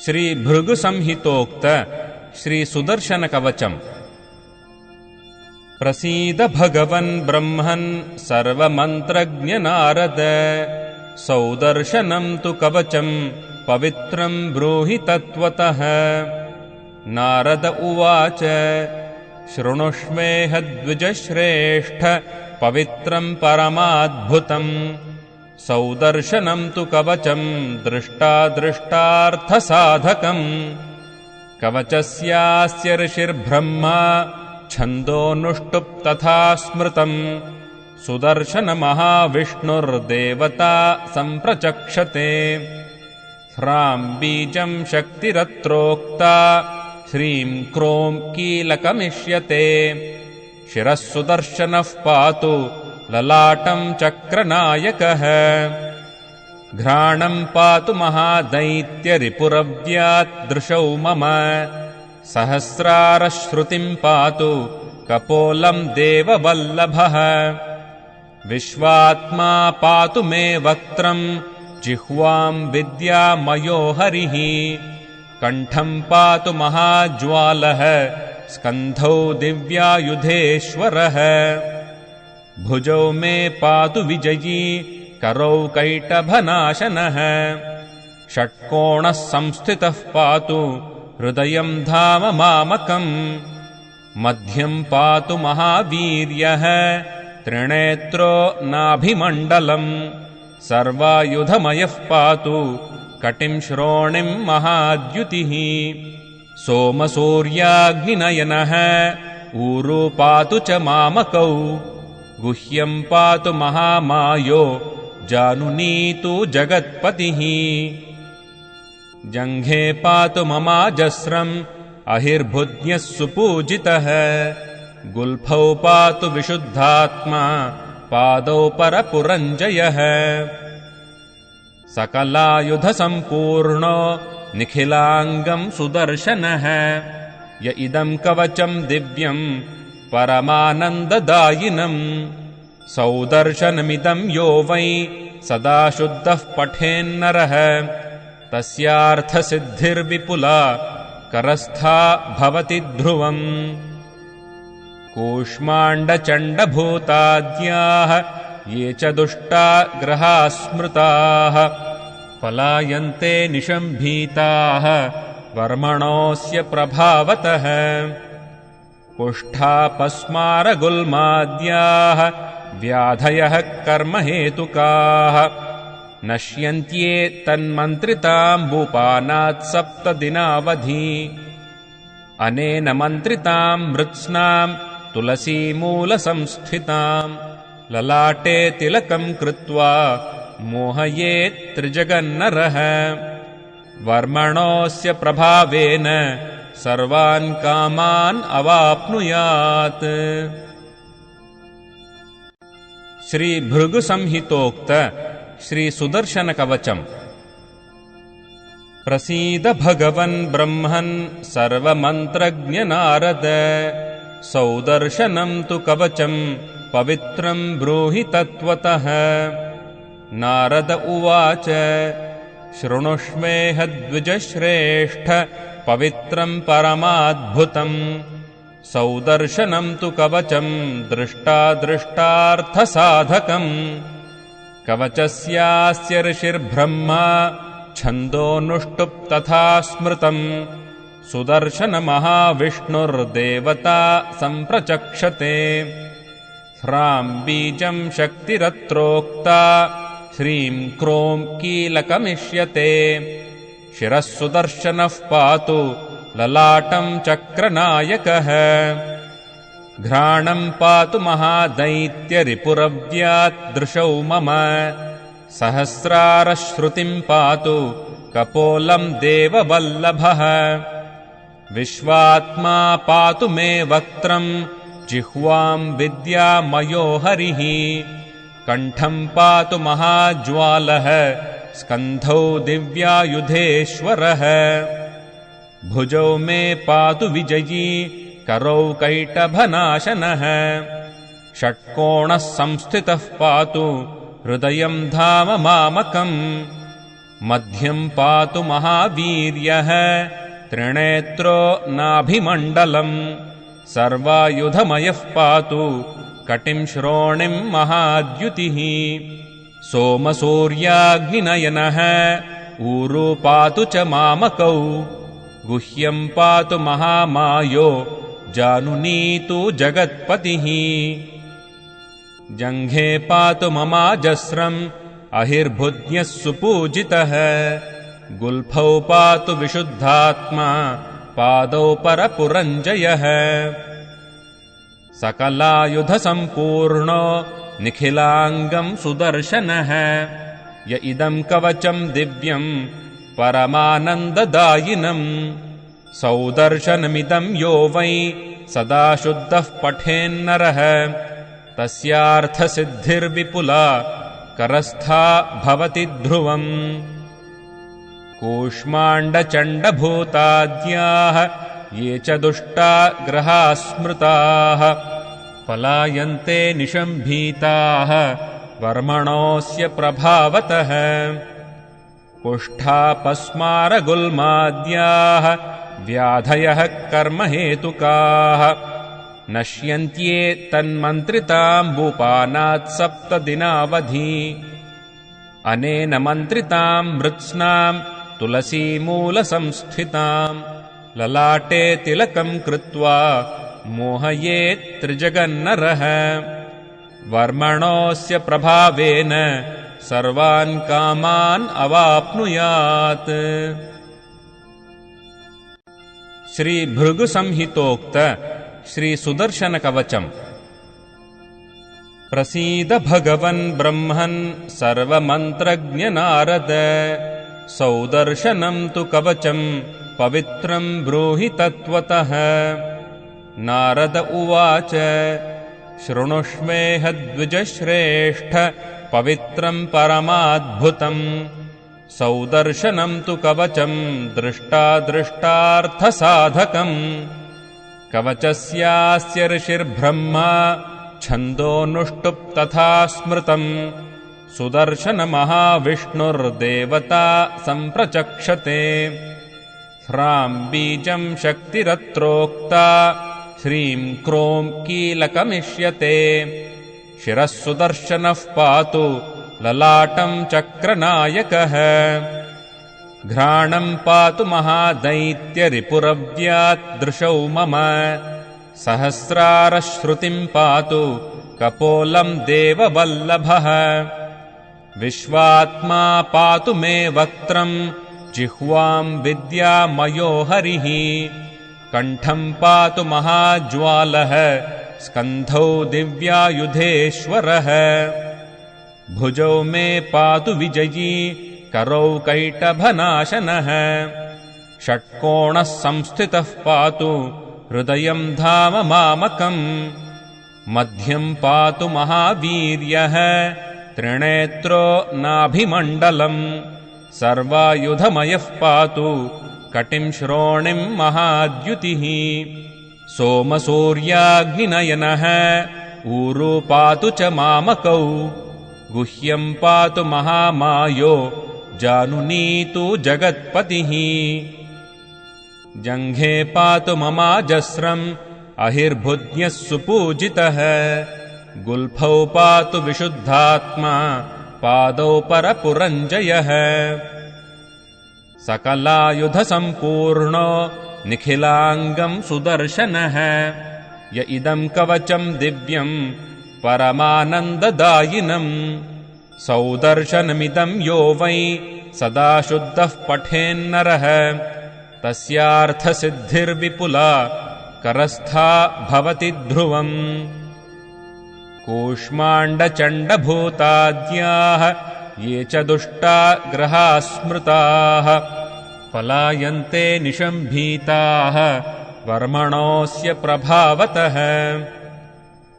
ಶ್ರೀ ಭೃಗು ಸಂಹಿತೋಕ್ತ ಶ್ರೀ ಸುದರ್ಶನ ಕವಚಂ. ಪ್ರಸೀದ ಭಗವನ್ ಬ್ರಹ್ಮನ್ ಸರ್ವಮಂತ್ರಜ್ಞ ನಾರದ, ಸೌದರ್ಶನಂ ತು ಕವಚಂ ಪವಿತ್ರಂ ಬ್ರೂಹಿ ತತ್ವತಃ. ನಾರದ ಉವಾಚ ಶೃಣುಷ್ವೇಹ ದ್ವಿಜಶ್ರೇಷ್ಠ ಪವಿತ್ರಂ ಪರಮಾದ್ಭುತಂ. ಸೌದರ್ಶನಂ ತು ಕವಚಂ ದೃಷ್ಟಾದೃಷ್ಟಾರ್ಥಸಾಧಕಂ. ಕವಚಸ್ಯಾಸ್ಯ ಋಷಿರ್ಬ್ರಹ್ಮ ಛಂದೋನುಷ್ಟುಪ್ ತಥಾ ಸ್ಮೃತಂ. ಸುದರ್ಶನ ಮಹಾವಿಷ್ಣುರ್ದೇವತಾ ಸಂಪ್ರಚಕ್ಷತೆ. ಹ್ರಾಂ ಬೀಜಂ ಶಕ್ತಿರತ್ರೋಕ್ತಾ ಶ್ರೀಂ ಕ್ರೋಂ ಕೀಲಕಮಿಷ್ಯತೆ. ಶಿರಃ ಸುದರ್ಶನಃ ಪಾತು ಲಲಾಟಂ ಚಕ್ರನಾಯಕಃ. ಘ್ರಾಣಂ ಪಾತು ಮಹಾದೈತ್ಯರಿಪುರವ್ಯಾತ್ ದೃಶೌ ಮಮ. ಸಹಸ್ರಾರಶ್ರುತಿಂ ಪಾತು ಕಪೋಲಂ ದೇವವಲ್ಲಭಃ. ವಿಶ್ವಾತ್ಮಾ ಪಾತು ಮೇ ವಕ್ತ್ರಂ ಜಿಹ್ವಾಂ ವಿದ್ಯಾಮಯೋ ಹರಿಃ. ಕಂಠಂ ಪಾತು ಮಹಾಜ್ವಾಲಃ ಸ್ಕಂಧೌ ದಿವ್ಯಾಯುಧೇಶ್ವರಃ. ಭುಜೌ ಮೇ ಪಾತು ವಿಜಯೀ ಕರೌ ಕೈಟಭನಾಶನಃ. ಷಟ್ಕೋಣಃ ಸಂಸ್ಥಿತಃ ಪಾತು ಹೃದಯಂ ಧಾಮ ಮಾಮಕಂ. ಮಧ್ಯಂ ಪಾತು ಮಹಾವೀರ್ಯಃ ತ್ರಿನೇತ್ರೋ ನಾಭಿಮಂಡಲಂ. ಸರ್ವಾಯುಧಮಯಃ ಪಾತು ಕಟಿಂ ಶ್ರೋಣಿಂ ಮಹಾದ್ಯುತಿಃ. ಸೋಮಸೂರ್ಯಾಗ್ನಿನಯನಃ ಊರು ಪಾತು ಚ ಮಾಮಕೌ. ಗುಹ್ಯಂ ಪಾತು ಮಹಾಮಾಯೋ ಜಾನುನೀತು ಜಗತ್ಪತಿಃ. ಜಂಘೆ ಪಾತು ಮಮಾಜಸ್ರಂ ಅಹಿರ್ಭುಜ್ಞಃ ಸುಪೂಜಿತಃ. ಗುಲ್ಫೌ ಪಾತು ವಿಶುದ್ಧಾತ್ಮಾ ಪಾದೌ ಪರಪುರಂಜಯಃ. ಸಕಲಾಯುಧ ಸಂಪೂರ್ಣೋ ನಿಖಿಲಾಂಗಂ ಸುದರ್ಶನಃ. ಯ ಇದಂ ಕವಚಂ ದಿವ್ಯಂ ಪರಮಾನಂದದಾಯಿನಂ. ಸೌದರ್ಶನಮಿದಂ ಯೋ ವೈ ಸದಾ ಶುದ್ಧಃ ಪಠೇನ್ನರಃ. ತಸ್ಯಾರ್ಥಸಿದ್ಧಿರ್ವಿಪುಲಾ ಕರಸ್ಥಾ ಭವತಿ ಧ್ರುವಂ. ಕೂಷ್ಮಾಂಡಚಂಡಭೂತಾದ್ಯಾಃ ಯೇ ಚ ದುಷ್ಟಾ ಗ್ರಹಾಃ ಸ್ಮೃತಾಃ. ಪಲಾಯಂತೆ ನಿಶಂಭೀತಾಃ ವರ್ಮಣೋಸ್ಯ ಪ್ರಭಾವತಃ. ಕುಷ್ಠಾಪಸ್ಮಾರಗುಲ್ಮಾದ್ಯಾಃ ವ್ಯಾಧಯಃ ಕರ್ಮಹೇತುಕಾಃ. ನಶ್ಯಂತ್ಯೇ ತನ್ಮಂತ್ರಿತಾಂಬೂಪಾನಾತ್ ಸಪ್ತದಿನಾವಧಿ. ಅನೇನ ಮಂತ್ರಿತಾಂ ಮೃತ್ಸ್ನಾಂ ತುಳಸೀಮೂಲಸಂಸ್ಥಿತಾಂ. ಲಲಾಟೆ ತಿಲಕಂ ಕೃತ್ವಾ ಮೋಹಯೇತ್ ತ್ರಿಜಗನ್ನರಃ. ವರ್ಮಣೋಸ್ಯ ಪ್ರಭಾವೇನ ಸರ್ವಾನ್ ಕಾಮಾನ್ ಅವಾಪ್ನುಯಾತ್. ಶ್ರೀ ಭೃಗು ಸಂಹಿತೋಕ್ತ ಶ್ರೀ ಸುದರ್ಶನ ಕವಚಂ. ಪ್ರಸೀದ ಭಗವನ್ ಬ್ರಹ್ಮನ್ ಸರ್ವಮಂತ್ರಜ್ಞ ನಾರದ, ಸೌದರ್ಶನಂ ತು ಕವಚಂ ಪವಿತ್ರಂ ಬ್ರೂಹಿ ತತ್ವತಃ. ನಾರದ ಉವಾಚ ಶೃಣುಷ್ವೇಹ ದ್ವಿಜಶ್ರೇಷ್ಠ ಪವಿತ್ರಂ ಪರಮಾದ್ಭುತಂ. ಸೌದರ್ಶನಂ ತು ಕವಚಂ ದೃಷ್ಟಾದೃಷ್ಟಾರ್ಥಸಾಧಕಂ. ಕವಚಸ್ಯಾಸ್ಯ ಋಷಿರ್ಬ್ರಹ್ಮ ಛಂದೋನುಷ್ಟುಪ್ ತಥಾ ಸ್ಮೃತಂ. ಸುದರ್ಶನ ಮಹಾವಿಷ್ಣುರ್ದೇವತಾ ಸಂಪ್ರಚಕ್ಷತೆ. ಹ್ರಾಂ ಬೀಜಂ ಶಕ್ತಿರತ್ರೋಕ್ತಾ ಶ್ರೀಂ ಕ್ರೋಂ ಕೀಲಕಮಿಷ್ಯತೆ. ಶಿರಃ ಸುದರ್ಶನಃ ಪಾತು ಲಲಾಟಂ ಚಕ್ರನಾಯಕಃ. ಘ್ರಾಣಂ ಪಾತು ಮಹಾದೈತ್ಯರಿಪುರವ್ಯಾತ್ ದೃಶೌ ಮಮ. ಸಹಸ್ರಾರಶ್ರುತಿಂ ಪಾತು ಕಪೋಲಂ ದೇವವಲ್ಲಭಃ. ವಿಶ್ವಾತ್ಮಾ ಪಾತು ಮೇ ವಕ್ತ್ರಂ ಜಿಹ್ವಾಂ ವಿದ್ಯಾಮಯೋ ಹರಿಃ. ಕಂಠಂ ಪಾತು ಮಹಾಜ್ವಾಲಃ ಸ್ಕಂಧೌ ದಿವ್ಯಾಯುಧೇಶ್ವರಃ. ಭುಜೌ ಮೇ ಪಾತು ವಿಜಯೀ ಕರೌ ಕೈಟಭನಾಶನಃ. ಷಟ್ಕೋಣಃ ಸಂಸ್ಥಿತಃ ಪಾತು ಹೃದಯಂ ಧಾಮ ಮಾಮಕಂ. मध्यं पातु महावीर्यः त्रिनेत्रो नाभिमण्डलम् सर्वायुधमयः पातु कटिं श्रोणिं महाद्युतिः सोमसूर्याग्निनयनः ऊरू पातु च मामकौ गुह्यं पातु महामायो जानुनीतु जगत्पतिः जङ्घे पातु ममाजस्रम् अहिर्भुज्ञः सुपूजितः गुल्फौ पातु विशुद्धात्मा पादौ परपुरञ्जयः सकलायुधसम्पूर्णो निखिलाङ्गं सुदर्शनः य इदं कवचं दिव्यं परमानन्ददायिनम् सौदर्शनमिदं यो वै सदा शुद्धः पठेन्नरः तस्यार्थसिद्धिर्विपुला करस्था भवति ध्रुवम् कूष्माण्डचण्डभूताद्याः ये च दुष्टा ग्रहाः स्मृताः पलायन्ते निशम्भीताः वर्मणोऽस्य प्रभावतः कुष्ठापस्मारगुल्माद्याः व्याधयः कर्महेतुकाः नश्यन्त्ये तन्मन्त्रिताम्बूपानात् 7 दिनावधि अनेन मन्त्रिताम् मृत्स्नाम् तुलसीमूलसंस्थिताम् ललाटे तिलकम् कृत्वा मोहयेत् त्रिजगन्नरः वर्मणोऽस्य प्रभावेन सर्वान् कामान् अवाप्नुयात्। श्री भृगुसंहितोक्त श्री सुदर्शन कवचम्। प्रसीद भगवन् ब्रह्मन् सर्वमन्त्रज्ञ नारद सौदर्शनं तु कवचम् पवित्रं ब्रूहि तत्त्वतः। नारद उवाच शृणुष्वेह द्विजश्रेष्ठ पवित्रं परमाद्भुतम् सौदर्शनं तु कवचम् दृष्टार्थसाधकम्। कवचस्यास्य ऋषिर्ब्रह्मा छन्दोऽनुष्टुप् तथा स्मृतम् सुदर्शनमहाविष्णुर्देवता सम्प्रचक्षते। ह्रां बीजं शक्तिरत्रोक्ता श्रीं क्रों कीलकमिष्यते। शिरः सुदर्शनः पातु ललाटं चक्रनायकः। घ्राणं पातु महादैत्यरिपुरव्याद्दृशौ मम। सहस्रारश्रुतिं पातु कपोलं देववल्लभः। विश्वात्मा पातु मे वक्त्रम् जिह्वां विद्यामयो हरिः। कण्ठं पातु महाज्वालः स्कन्धौ दिव्यायुधेश्वरः। भुजौ मे पातु विजयी करौ कैटभनाशनः। षट्कोणः संस्थितः पातु हृदयं धाम मामकम्। मध्यं पातु महावीर्यः त्रिनेत्रो नाभिमण्डलम् सर्वायुधमयः पातु कटिं श्रोणिं महाद्युतिः। सोमसूर्याग्निनयनः ऊरू पातु च मामकौ गुह्यं पातु महामायो जानुनीतु जगत्पतिः। जङ्घे पातु ममाजस्रम् अहिर्भुज्ञः सुपूजितः। गुल्फौ पातु विशुद्धात्मा पादौ परपुरञ्जयः। सकलायुधसम्पूर्णो निखिलाङ्गं सुदर्शनः य इदं कवचं दिव्यं परमानन्ददायिनम् सौदर्शनमिदं यो वै सदा शुद्धः पठेन्नरः तस्यार्थसिद्धिर्विपुला करस्था भवति ध्रुवम्। कूष्माण्डचण्डभूताद्याः ये च दुष्टा ग्रहाः स्मृताः पलायन्ते निशम्भीताः वर्मणोऽस्य प्रभावतः।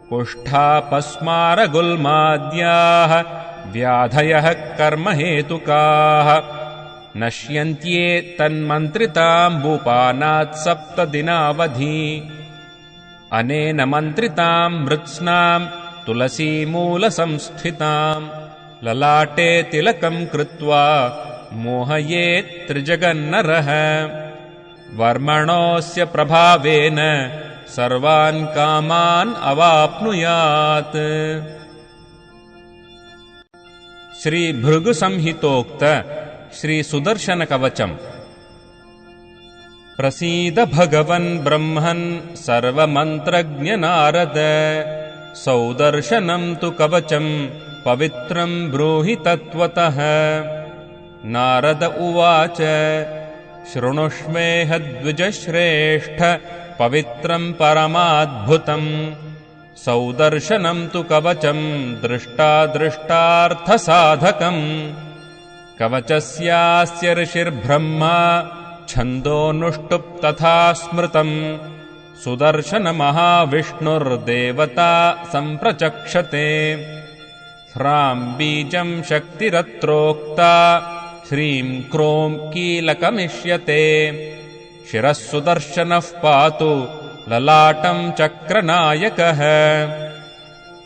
कुष्ठापस्मारगुल्माद्याः व्याधयः कर्महेतुकाः नश्यन्त्ये तन्मन्त्रिताम्बूपानात् 7 दिनावधि अनेन मन्त्रिताम् मृत्स्नाम् तुलसीमूलसंस्थिताम् ललाटे तिलकम् कृत्वा मोहयेत्त्रिजगन्नरः वर्मणोऽस्य प्रभावेन सर्वान् कामान् अवाप्नुयात्। श्री भृगु संहितोक्त श्री सुदर्शन कवचम्। प्रसीद भगवन् ब्रह्मन् सर्वमन्त्रज्ञ नारद, सौदर्शनं तु कवचम् पवित्रं ब्रूहि तत्त्वतः। नारद उवाच शृणुष्वेह द्विजश्रेष्ठ पवित्रं परमाद्भुतम्। सौदर्शनं तु कवचं दृष्टादृष्टार्थसाधकम्। कवचस्यास्य ऋषिर्ब्रह्मा छन्दोऽनुष्टुप् तथा स्मृतम्। सुदर्शनमहाविष्णुर्देवता सम्प्रचक्षते। ह्रां बीजं शक्तिरत्रोक्ता ह्रीं क्रों कीलकमिष्यते। शिरः सुदर्शनः पातु ललाटं चक्रनायकः।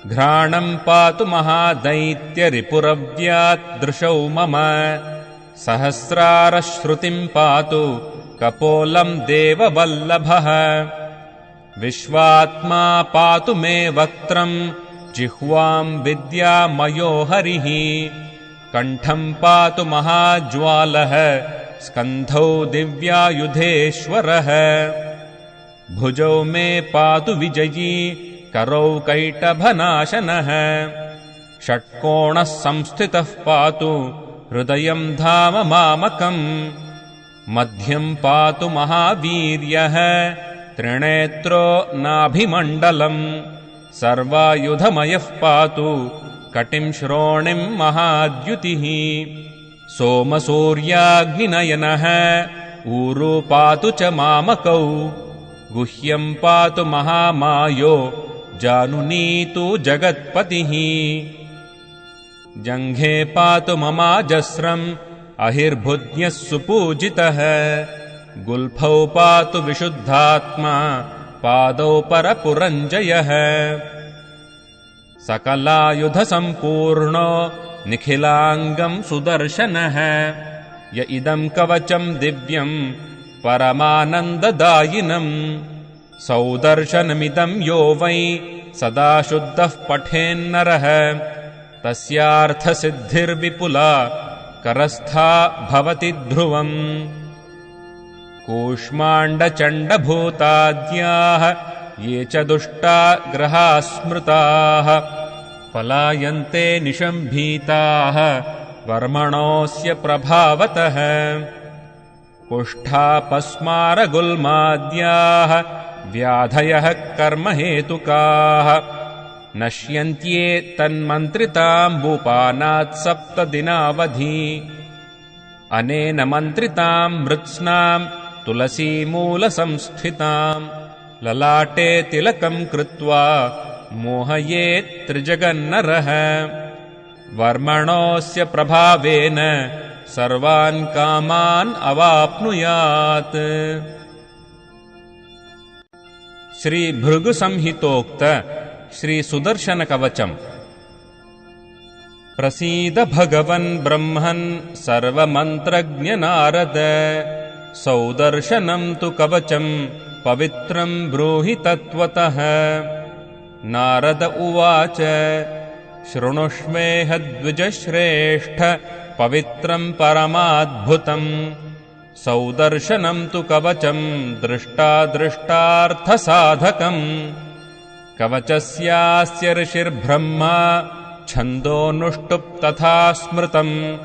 घ्राणं पातु महादैत्यरिपुरव्याद्दृशौ मम। सहस्रारश्रुतिं पातु कपोलं देववल्लभः। विश्वात्मा पातु मे वक्त्रं जिह्वां विद्यामयो हरिः। कण्ठं पातु महाज्वालः स्कन्धौ दिव्यायुधेश्वरः। भुजौ मे पातु विजयी करौ कैटभनाशनः। षट्कोणः संस्थितः पातु हृदयं धाम मामकम्। मध्यं पातु महावीर्यः त्रिनेत्रो नाभिमण्डलम्। सर्वायुधमयः पातु कटिं श्रोणिं महाद्युतिः। सोमसूर्याग्निनयनः ऊरू पातु च मामकौ। गुह्यं पातु महामायो जानुनीतु जगत्पतिः। जङ्घे पातु ममाजस्रम् अहिर्भुज्ञः सुपूजितः। गुल्फौ पातु विशुद्धात्मा पादौ परपुरञ्जयः। सकलायुधसम्पूर्णो निखिलाङ्गं सुदर्शनः। य इदं कवचं दिव्यं परमानन्ददायिनम्। सौदर्शनमिदं यो वै सदा शुद्धः पठेन्नरः। तस्यार्थसिद्धिर्विपुला करस्था भवति ध्रुवम्। कूष्माण्डचण्डभूताद्याः ये च दुष्टा ग्रहाः स्मृताः। पलायन्ते निशम्भीताः वर्मणोऽस्य प्रभावतः। कुष्ठापस्मारगुल्माद्याः व्याधयः कर्महेतुकाः। नश्यन्त्ये तन्मन्त्रिताम्बूपानात् 7 दिनावधि। अनेन मन्त्रितां मृत्स्नां तुलसीमूलसंस्थितां। ललाटे तिलकं कृत्वा मोहयेत्त्रिजगन्नरः। वर्मणोऽस्य प्रभावेन सर्वान् कामान् अवाप्नुयात्। श्री भृगु संहितोक्त श्री सुदर्शन कवचम्। प्रसीद भगवन् ब्रह्मन् सर्वमन्त्रज्ञ नारद, सौदर्शनं तु कवचम् पवित्रं ब्रूहि तत्त्वतः। नारद उवाच शृणुष्वेह द्विजश्रेष्ठ पवित्रं परमाद्भुतम्। सौदर्शनं तु कवचं दृष्टादृष्टार्थसाधकम्। कवचस्यास्य ऋषिर्ब्रह्मा छन्दोऽनुष्टुप् तथा स्मृतम्।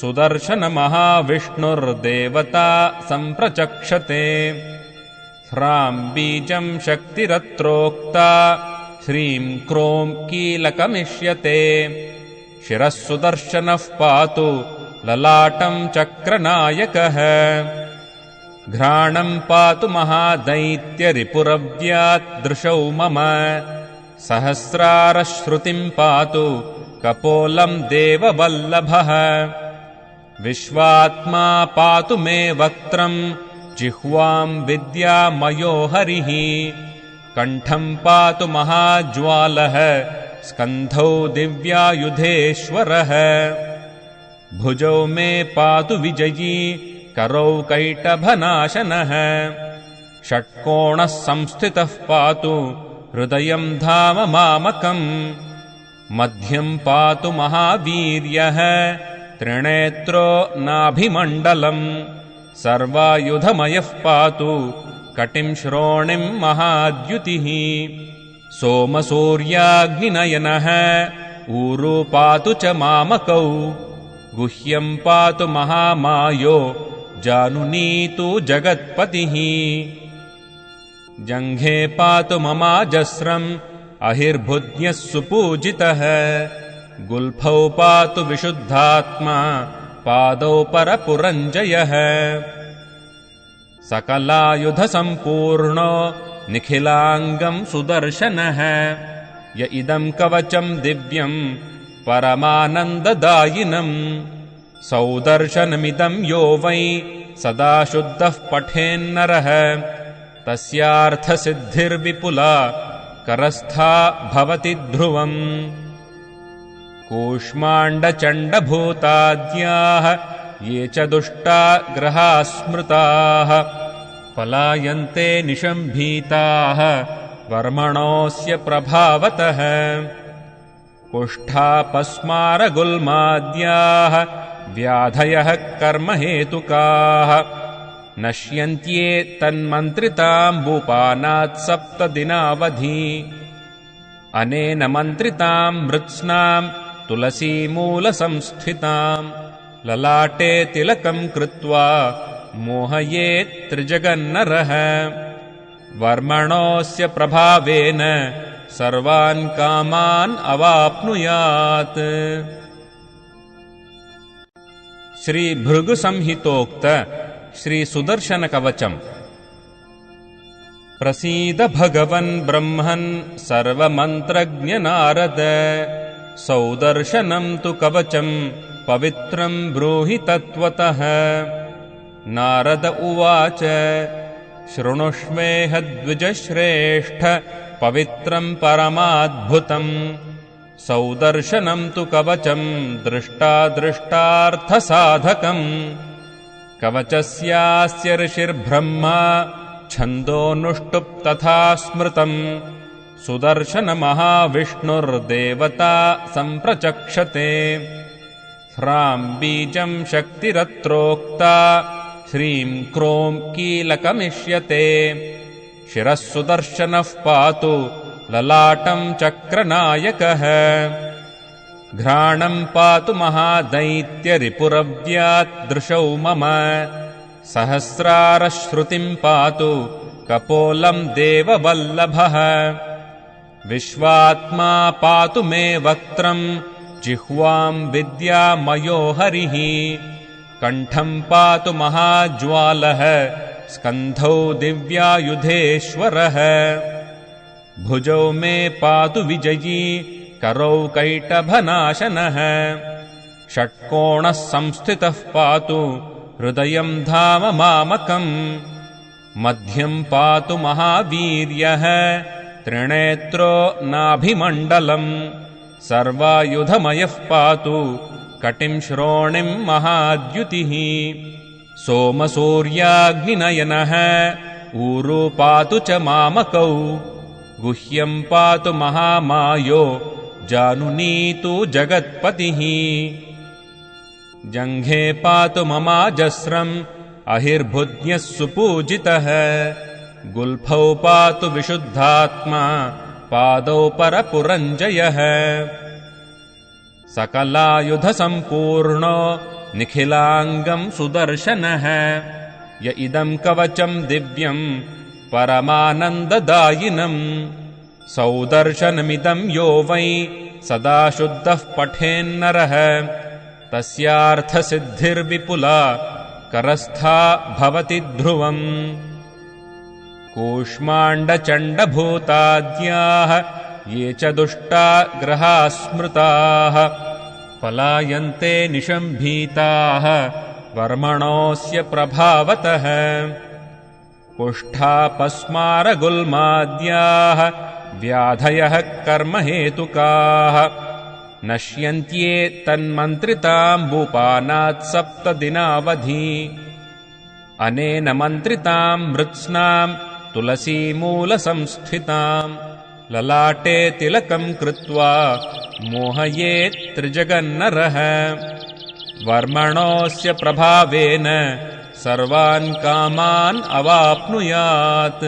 सुदर्शनमहाविष्णुर्देवता सम्प्रचक्षते। ह्रां बीजं शक्तिरत्रोक्ता ह्रीं क्रों कीलकमिष्यते। शिरः सुदर्शनः पातु ललाटं चक्रनायकः। घ्राणं पातु महादैत्यरिपुरव्याद्दृशौ मम। सहस्रारश्रुतिं पातु कपोलं देववल्लभः। विश्वात्मा पातु मे वक्त्रं जिह्वां विद्यामयो हरिः। कण्ठं पातु महाज्वालः स्कन्धौ दिव्यायुधेश्वरः। भुजौ मे पातु विजयी करौ कैटभनाशनः षट्कोणः संस्थितः पातु हृदयं धाम मामकम् मध्यं पातु महावीर्यः त्रिनेत्रो नाभिमण्डलम् सर्वायुधमयः पातु कटिं श्रोणिं महाद्युतिः सोमसूर्याग्निनयनः ऊरू पातु च मामकौ गुह्यं पातु महामायो जानुनीतु जगत्पतिः जङ्घे पातु ममाजस्रम् अहिर्भुज्ञः सुपूजितः गुल्फौ पातु विशुद्धात्मा पादौ परपुरञ्जयः सकलायुधसम्पूर्णो निखिलाङ्गम् सुदर्शनः य इदम् कवचम् दिव्यम् परमानन्ददायिनम् सौदर्शनमिदम् यो वै सदा शुद्धः पठेन्नरः तस्यार्थसिद्धिर्विपुला करस्था भवति ध्रुवम् कूष्माण्डचण्डभूताद्याः ये च दुष्टा ग्रहाः स्मृताः पलायन्ते निशम्भीताः वर्मणोऽस्य प्रभावतः कुष्ठापस्मारगुल्माद्याः व्याधयः कर्महेतुकाः नश्यन्त्ये तन्मन्त्रिताम्बूपानात् 7 दिनावधि अनेन मन्त्रिताम् मृत्स्नाम् तुलसीमूलसंस्थिताम् ललाटे तिलकम् कृत्वा मोहयेत् त्रिजगन्नरः वर्मणोऽस्य प्रभावेन सर्वान् कामान् अवाप्नुयात्। श्रीभृगुसंहितोक्त श्रीसुदर्शनकवचम्। प्रसीद भगवन् ब्रह्मन् सर्वमन्त्रज्ञ नारद सौदर्शनम् तु कवचम् पवित्रम् ब्रूहि तत्त्वतः। नारद उवाच शृणुष्वेह द्विजश्रेष्ठ पवित्रम् परमाद्भुतम् सौदर्शनम् तु कवचम् दृष्टादृष्टार्थसाधकम् कवचस्यास्य ऋषिर्ब्रह्मा छन्दोऽनुष्टुप् तथा स्मृतम् सुदर्शनमहाविष्णुर्देवता सम्प्रचक्षते ह्राम् बीजम् शक्तिरत्रोक्ता श्रीम् क्रोम् कीलकमिष्यते शिरः सुदर्शनः पातु ललाटम् चक्रनायकः घ्राणम् पातु महादैत्यरिपुरव्याद्दृशौ मम सहस्रारश्रुतिम् पातु कपोलम् देववल्लभः विश्वात्मा पातु मे वक्त्रम् जिह्वाम् विद्यामयो हरिः कण्ठम् पातु महाज्वालः स्कन्धौ दिव्यायुधेश्वरः भुजौ मे पातु विजयी करौ कैटभनाशनः षट्कोणः संस्थितः पातु हृदयम् धाम मामकम् मध्यम् पातु महावीर्यः त्रिनेत्रो नाभिमण्डलम् सर्वायुधमयः पातु कटिम् श्रोणिम् महाद्युतिः सोमसूर्याग्निनयनः ऊरू पातु च मामकौ गुह्यम् पातु महामायो जानुनीतु जगत्पतिः जङ्घे पातु ममाजस्रम् अहिर्भुज्ञः सुपूजितः गुल्फौ पातु विशुद्धात्मा पादौ परपुरञ्जयः सकलायुधसम्पूर्णो निखिलाङ्गम् सुदर्शनः य इदम् कवचम् दिव्यम् परमानन्ददायिनम् सौदर्शनमिदम् यो वै सदा शुद्धः पठेन्नरः तस्यार्थसिद्धिर्विपुला करस्था भवति ध्रुवम् कूष्माण्डचण्डभूताद्याः ये च दुष्टा ग्रहाः स्मृताः पलायन्ते निशम्भीताः वर्मणोऽस्य प्रभावतः कुष्ठापस्मारगुल्माद्याः व्याधयः कर्महेतुकाः नश्यन्त्ये तन्मन्त्रिताम्बूपानात् 7 दिनावधि अनेन मन्त्रिताम् मृत्स्नाम् तुलसीमूलसंस्थिताम् ललाटे तिलकम् कृत्वा मोहयेत् त्रिजगन्नरः वर्मणोऽस्य प्रभावेन सर्वान् कामान् अवाप्नुयात्।